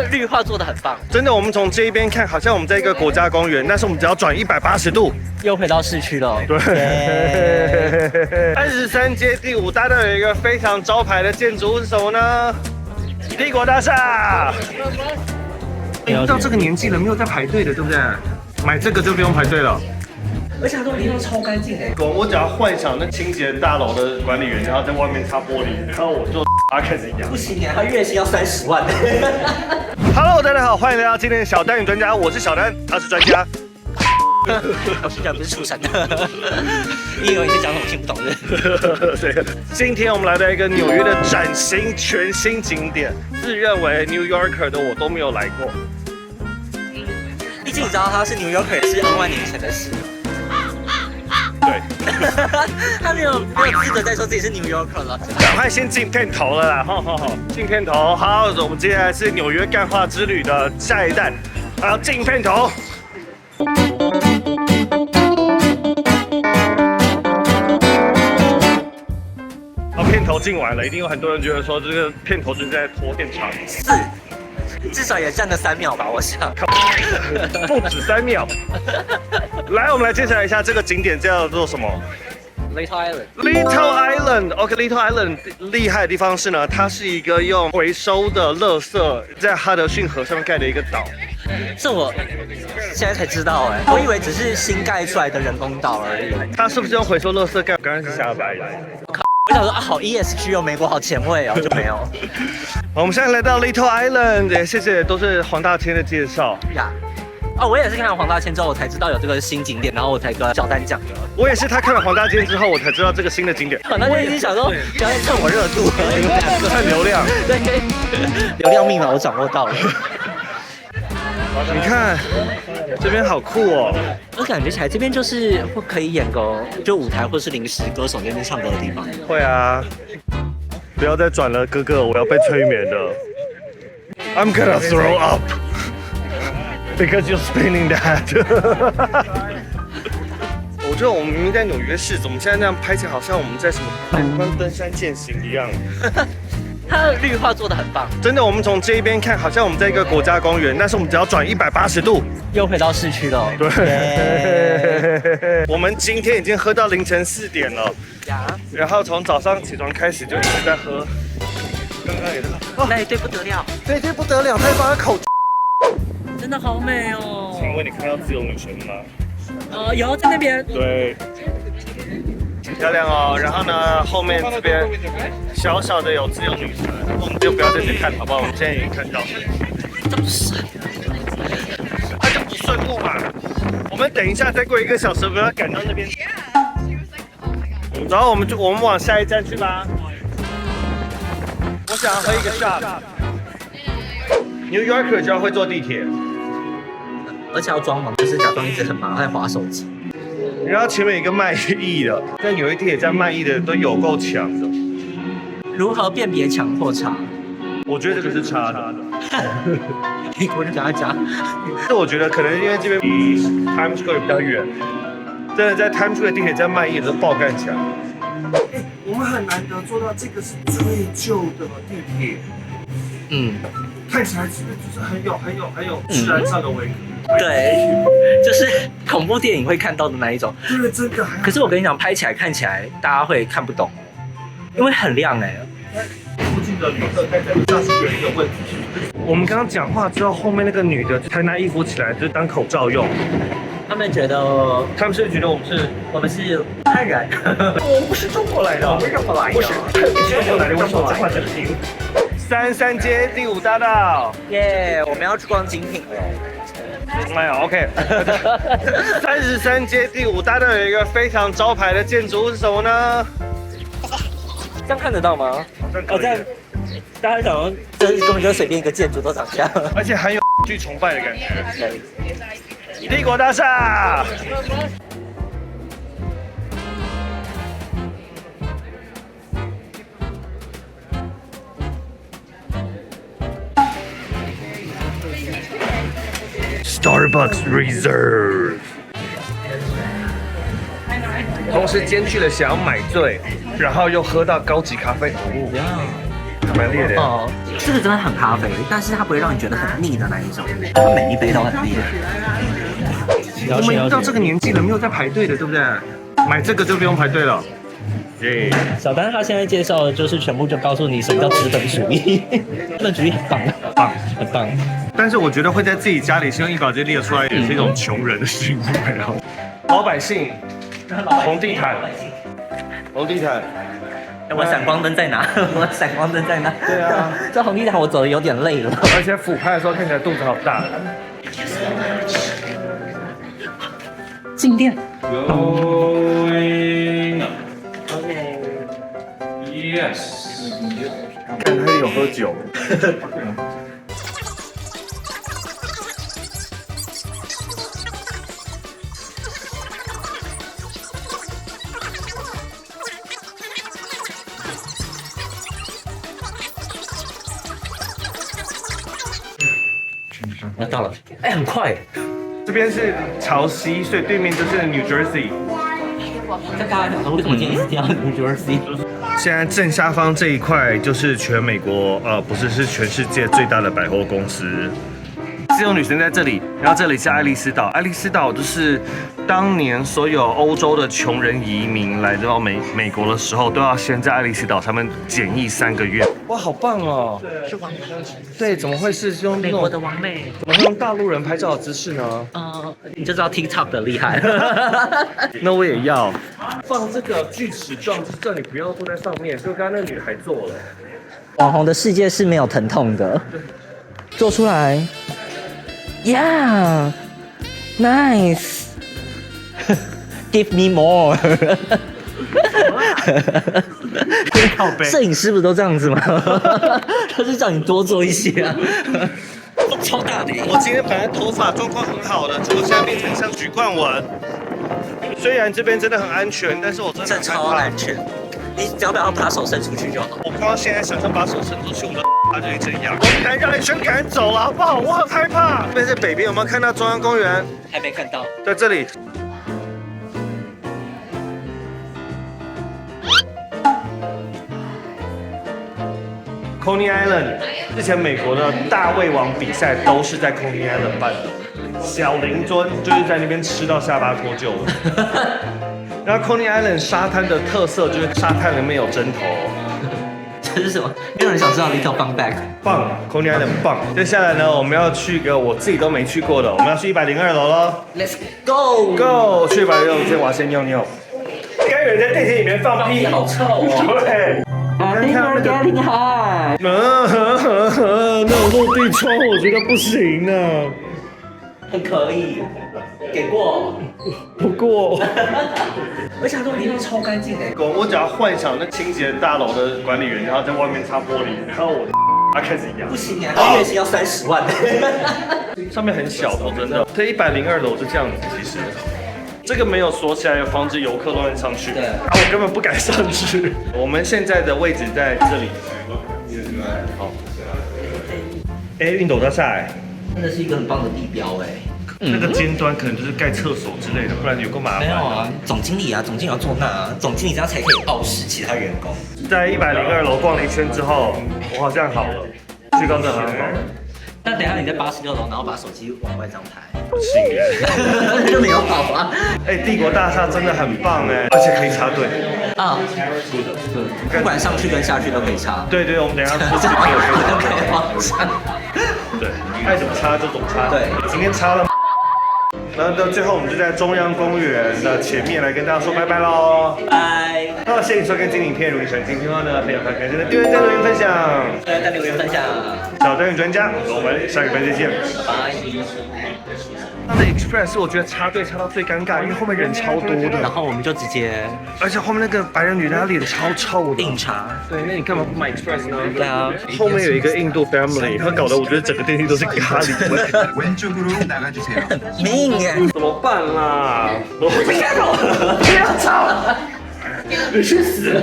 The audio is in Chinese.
它绿化做得很棒，真的，我们从这一边看，好像我们在一个国家公园，但是我们只要转180度，又回到市区了。对。33街第5大道有一个非常招牌的建筑物是什么呢？帝国大厦。到这个年纪了，没有在排队的，对不对？买这个就不用排队了。而且它都地方超干净哎。我只要幻想那清洁大楼的管理员，然后在外面擦玻璃，然后我就开始养。不行哎，他月薪要30万。Hello， 大家好，欢迎来到今天的小丹与专家，我是小丹，他是专家。我是讲不是出神的，你以为你在讲什么听不懂的？对，今天我们来到一个纽约的崭新全新景点，自认为 New Yorker 的我都没有来过。毕竟你知道他是 New Yorker 也是 N 万年前的事。对，他没有资格再说自己是 New Yorker 了。赶快先进片头了啦！好，进片头。好，我们接下来是纽约干话之旅的下一站，好，进片头。好，片头进完了，一定有很多人觉得说这个片头就是在拖片长。至少也占了3秒吧，我想。不止3秒。来，我们来介绍一下这个景点叫做什么 Little Island。Little Island，OK，Little Island 厉害的地方是呢，它是一个用回收的垃圾在哈德逊河上面盖的一个岛。这我现在才知道哎，我以为只是新盖出来的人工岛而已。它是不是用回收垃圾盖？刚刚是瞎掰的。我想说啊，好 ESG 哦，美国好前卫哦，就没有。好，我们现在来到 Little Island， 也谢谢都是黄大千的介绍呀。哦，我也是看了黄大千之后，我才知道有这个新景点，然后我才跟小丹讲的。我也是，他看了黄大千之后，我才知道这个新的景点。黄大千已经想说，只要蹭我热度，看流量，对，流量密码我掌握到了。你看，这边好酷哦！我感觉起来这边就是可以演个就舞台或是临时歌手那边唱歌的地方。会啊，不要再转了，哥哥，我要被催眠了。I'm gonna throw up because you're spinning that 。我觉得我们明明在纽约市，怎么现在那样拍起来好像我们在什么百官登山践行一样？它的绿化做得很棒，真的，我们从这一边看，好像我们在一个国家公园，但是我们只要转180度，又回到市区了。对，我们今天已经喝到凌晨4点了，然后从早上起床开始就一直在喝。刚刚也是，那一对不得了，这对不得了，他把口，真的好美哦。请问你看到自由女神吗？有在那边。对。漂亮哦，然后呢，后面这边小小的有自由女神，我们就不要再去看，好不好？我们现在已经看到了。这不是，它就不顺路嘛。我们等一下再过1个小时，我们要赶到那边。然后我们往下一站去吧。我想要喝一个 shot。New Yorker 就要会坐地铁，而且要装忙，就是假装一直很忙，在滑手机。然后前面有一个卖艺的，在纽约地铁站卖艺的都有够强的。如何辨别强或差？我觉得这个是差的。我就讲一讲。这我觉得可能因为这边离 Times Square 比较远，真的在 Times Square 地铁站卖艺的都爆干强。我们很难得做到这个是最旧的地铁。看起来就是很有自然上的味道。对，就是恐怖电影会看到的那一种。对，真的。可是我跟你讲，拍起来看起来大家会看不懂，因为很亮哎。附近的旅客看起来像是有一个问题。我们刚刚讲话之后，后面那个女的才拿衣服起来，就是当口罩用。他们觉得是觉得我们是泰然。我不是中国来的，我为什么来的？不是，你是中国来的，为什么讲话这么轻？33街第5大道，耶！我们要去逛精品了。哎呀 ，OK。33街第5大道有一个非常招牌的建筑物是什么呢？这样看得到吗？这样大家想说，这根本就随便一个建筑都长这样，而且很有去崇拜的感觉。帝国大厦。Starbucks Reserve， 同时兼具了想要买醉，然后又喝到高级咖啡。蛮烈的。哦，这个真的很咖啡，但是它不会让你觉得很腻的那一种，它每一杯都很烈。我们已经到这个年纪了，没有在排队的，对不对？买这个就不用排队了。耶！小丹他现在介绍的就是全部就告诉你什么叫资本主义，资本主义很棒，棒，很棒。但是我觉得会在自己家里先用一把直接列出来，也是一种穷人的行为啊。老百姓，红地毯，红地毯。我闪光灯在哪？我闪光灯在哪？对啊，这红地毯我走的有点累了。而且俯拍的时候看起来肚子好大。静电。Going. Yes. 看他有喝酒。那到了，哎，很快。这边是潮汐，所以对面就是 New Jersey。跟大家讲说，为什么今天一定要 New Jersey？现在正下方这一块就是全美国，不是，是全世界最大的百货公司。自由女神在这里，然后这里是爱丽丝岛。爱丽丝岛就是当年所有欧洲的穷人移民来到美国的时候，都要先在爱丽丝岛上面检疫3个月。哇，好棒哦！是王，对，怎么会是用美国的王妹。怎么会用大陆人拍照的姿势呢？你就知道 TikTok 的厉害。那我也要放这个锯齿状，就是叫你不要坐在上面，就刚刚那个女孩做了。网红的世界是没有疼痛的，做出来。Yeah, nice. Give me more. 摄影师不都这样子吗？他是叫你多做一些啊。超大的！我今天本来头发状况很好的，结果现在变成像橘冠纹。虽然这边真的很安全，但是我真的很超安全。你只要不要把手伸出去就好。我光现在想象把手伸出去，我的它就会这样。我们赶紧绕一圈，赶紧走了，好不好？我很害怕。这边是北边，有没有看到中央公园？还没看到，在这里。Coney Island， 之前美国的大胃王比赛都是在 Coney Island 办的，小林尊就是在那边吃到下巴脱臼了。然后 Coney Island 沙滩的特色就是沙滩里面有针头。这是什么？没有人想知道 Little Fun Bag。棒 ，Coney Island 棒。接下来呢，我们要去一个我自己都没去过的，我们要去102楼咯。 Let's go Go， 去102楼之前我要先尿尿。该有人在电梯里面放屁，好臭哦。对。I think we're getting high。那种落地窗我觉得不行呢。很可以，给过。不过，而且它都里面超干净哎。我只要幻想那清洁大楼的管理员，然后在外面擦玻璃，然后我他开始痒。不行哎，他月薪要30万。上面很小头，真的。这102楼是这样子，其实。这个没有锁起来，防止游客乱上去。对，我根本不敢上去。我们现在的位置在这里。好。运斗大厦，真的是一个很棒的地标哎。那个尖端可能就是盖厕所之类的，不然有够麻烦。没有啊，总经理啊，总经理要做那啊，总经理这样才可以傲视其他员工。在102楼逛了一圈之后，我好像好了，去刚正很好。但等一下你在86楼，然后把手机往外这样抬，不行哎，就没有好啊。帝国大厦真的很棒哎，而且可以插队啊，不管上去跟下去都可以插。对，我们等一下出去都可以往上。对，爱怎么插就怎么插。对，今天插了。然后到最后，我们就在中央公园的前面来跟大家说拜拜喽。拜。好，谢谢你收看今天影片。如果喜欢今天的话呢，非常感谢的订阅、加留言、分享。在留言分享。小单语专家，我们下个礼拜再见。拜。它的 Express 是我觉得插队插到最尴尬，因为后面人超多的。然后我们就直接，而且后面那个白人女的她脸超臭的。硬插。对，那你干嘛不买 Express 呢？对啊。后面有一个印度 family， 他搞得我觉得整个电梯都是咖喱味。命哎！怎么办啦？不要吵！不要吵！你去死！